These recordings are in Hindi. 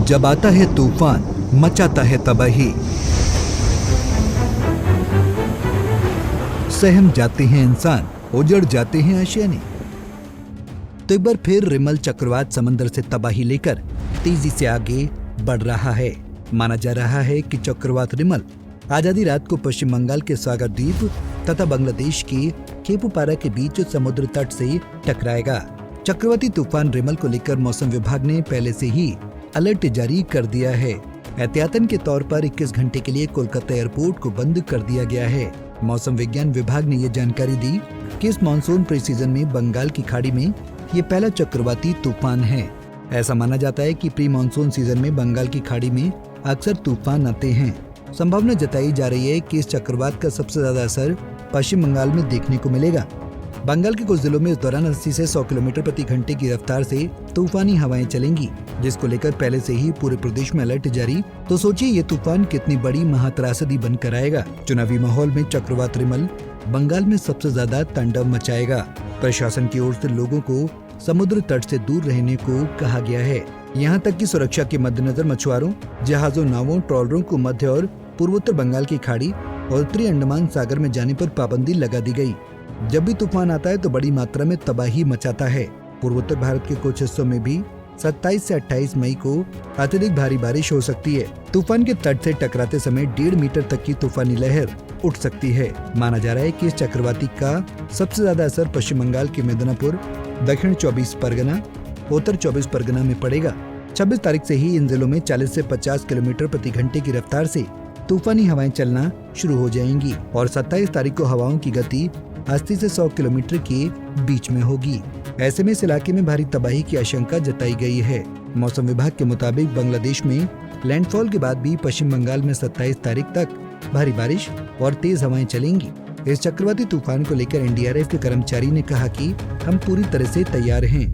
जब आता है तूफान मचाता है तबाही, सहम जाते हैं इंसान, उजड़ जाते हैं आशियाने। तो एक बार फिर रिमल चक्रवात समंदर से तबाही लेकर तेजी से आगे बढ़ रहा है। माना जा रहा है कि चक्रवात रिमल आज आधी रात को पश्चिम बंगाल के सागर द्वीप तथा बांग्लादेश के केपुपारा के बीच समुद्र तट से टकराएगा। चक्रवाती तूफान रिमल को लेकर मौसम विभाग ने पहले से ही अलर्ट जारी कर दिया है। एहतियातन के तौर पर 21 घंटे के लिए कोलकाता एयरपोर्ट को बंद कर दिया गया है। मौसम विज्ञान विभाग ने ये जानकारी दी कि इस मानसून प्री सीजन में बंगाल की खाड़ी में ये पहला चक्रवाती तूफान है। ऐसा माना जाता है कि प्री मानसून सीजन में बंगाल की खाड़ी में अक्सर तूफान आते हैं। संभावना जताई जा रही है कि इस चक्रवात का सबसे ज्यादा असर पश्चिम बंगाल में देखने को मिलेगा। बंगाल के कुछ जिलों में इस दौरान 80 से 100 किलोमीटर प्रति घंटे की रफ्तार से तूफानी हवाएं चलेंगी, जिसको लेकर पहले से ही पूरे प्रदेश में अलर्ट जारी। तो सोचिए ये तूफान कितनी बड़ी महात्रासदी बनकर आएगा। चुनावी माहौल में चक्रवात रिमल बंगाल में सबसे ज्यादा तांडव मचाएगा। प्रशासन की ओर से लोगों को समुद्र तट से दूर रहने को कहा गया है। यहाँ तक कि सुरक्षा के मद्देनजर मछुआरों, जहाजों, नावों, ट्रॉलरों को मध्य और पूर्वोत्तर बंगाल की खाड़ी और उत्तरी अंडमान सागर में जाने पर पाबंदी लगा दी गई। जब भी तूफान आता है तो बड़ी मात्रा में तबाही मचाता है। पूर्वोत्तर भारत के कुछ हिस्सों में भी 27 से 28 मई को अत्यधिक भारी बारिश हो सकती है। तूफान के तट से टकराते समय 1.5 मीटर तक की तूफानी लहर उठ सकती है। माना जा रहा है कि इस चक्रवाती का सबसे ज्यादा असर पश्चिम बंगाल के मिदनापुर, दक्षिण 24 परगना, उत्तर 24 परगना में पड़ेगा। 26 तारीख से ही इन जिलों में 40 से 50 किलोमीटर प्रति घंटे की रफ्तार से तूफानी हवाएं चलना शुरू हो जाएंगी और 27 तारीख को हवाओं की गति 80 से 100 किलोमीटर के बीच में होगी। ऐसे में इस इलाके में भारी तबाही की आशंका जताई गई है। मौसम विभाग के मुताबिक बांग्लादेश में लैंडफॉल के बाद भी पश्चिम बंगाल में 27 तारीख तक भारी बारिश और तेज हवाएं चलेंगी। इस चक्रवाती तूफान को लेकर एनडीआरएफ के कर्मचारी ने कहा कि हम पूरी तरह से तैयार हैं।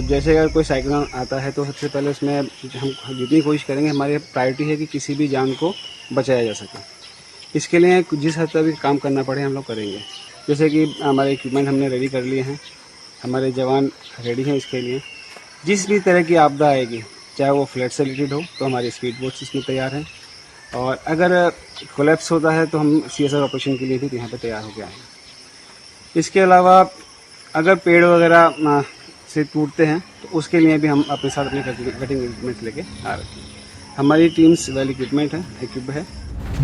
जैसे अगर कोई साइक्लोन आता है तो सबसे पहले उसमें हम जितनी कोशिश करेंगे, हमारी प्रायोरिटी है कि किसी भी जान को बचाया जा सके। इसके लिए जिस हद तक भी काम करना पड़े हम लोग करेंगे। जैसे कि हमारे इक्विपमेंट हमने रेडी कर लिए हैं, हमारे जवान रेडी हैं इसके लिए। जिस भी तरह की आपदा आएगी, चाहे वो फ्लड से रिलेटेड हो, तो हमारी स्पीड बोट्स इसमें तैयार हैं। और अगर कोलैप्स होता है तो हम सीएसआर ऑपरेशन के लिए भी यहाँ पे तैयार हो गए हैं। इसके अलावा अगर पेड़ वगैरह से टूटते हैं तो उसके लिए भी हम अपने साथ अपने कटिंग इक्विपमेंट लेके आ रहे हैं। हमारी टीम्स वेल इक्विपमेंट है, इक्विप है।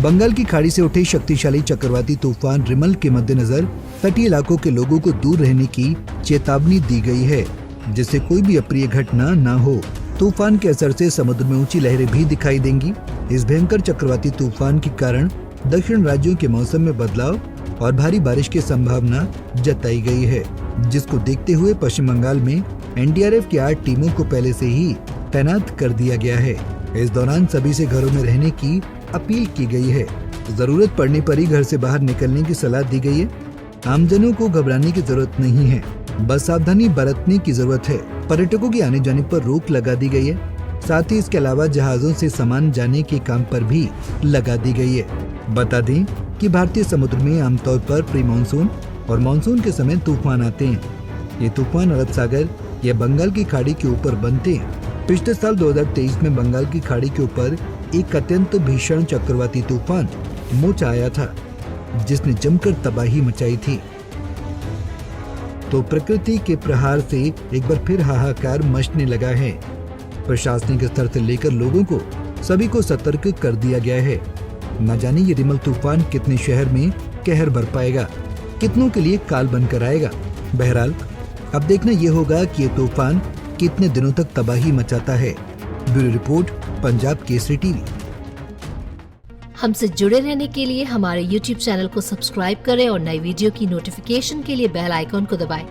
बंगाल की खाड़ी से उठे शक्तिशाली चक्रवाती तूफान रिमल के मद्देनजर तटीय इलाकों के लोगों को दूर रहने की चेतावनी दी गई है, जिससे कोई भी अप्रिय घटना न हो। तूफान के असर से समुद्र में ऊंची लहरें भी दिखाई देंगी। इस भयंकर चक्रवाती तूफान के कारण दक्षिण राज्यों के मौसम में बदलाव और भारी बारिश की संभावना जताई गई है, जिसको देखते हुए पश्चिम बंगाल में एनडीआरएफ की 8 टीमों को पहले से ही तैनात कर दिया गया है। इस दौरान सभी से घरों में रहने की अपील की गई है। जरूरत पड़ने पर ही घर से बाहर निकलने की सलाह दी गई है। आमजनों को घबराने की जरूरत नहीं है, बस सावधानी बरतने की जरूरत है। पर्यटकों के आने जाने पर रोक लगा दी गई है। साथ ही इसके अलावा जहाजों से सामान जाने के काम पर भी लगा दी गई है। बता दें कि भारतीय समुद्र में आमतौर पर प्री मानसून और मानसून के समय तूफान आते हैं। ये तूफान अरब सागर या बंगाल की खाड़ी के ऊपर बनते हैं। पिछले साल 2023 में बंगाल की खाड़ी के ऊपर एक अत्यंत भीषण चक्रवाती तूफान मोचा आया था, जिसने जमकर तबाही मचाई थी। तो प्रकृति के प्रहार से एक बार फिर हाहाकार मचने लगा है। प्रशासनिक स्तर से लेकर लोगों को सभी को सतर्क कर दिया गया है। न जाने ये रिमल तूफान कितने शहर में कहर बरपाएगा, कितनों के लिए काल बनकर आएगा। बहरहाल अब देखना ये होगा कि ये तूफान कितने दिनों तक तबाही मचाता है। Bureau report, Punjab Kesari TV. हमसे जुड़े रहने के लिए हमारे YouTube चैनल को सब्सक्राइब करें और नई वीडियो की नोटिफिकेशन के लिए बेल आइकॉन को दबाएं।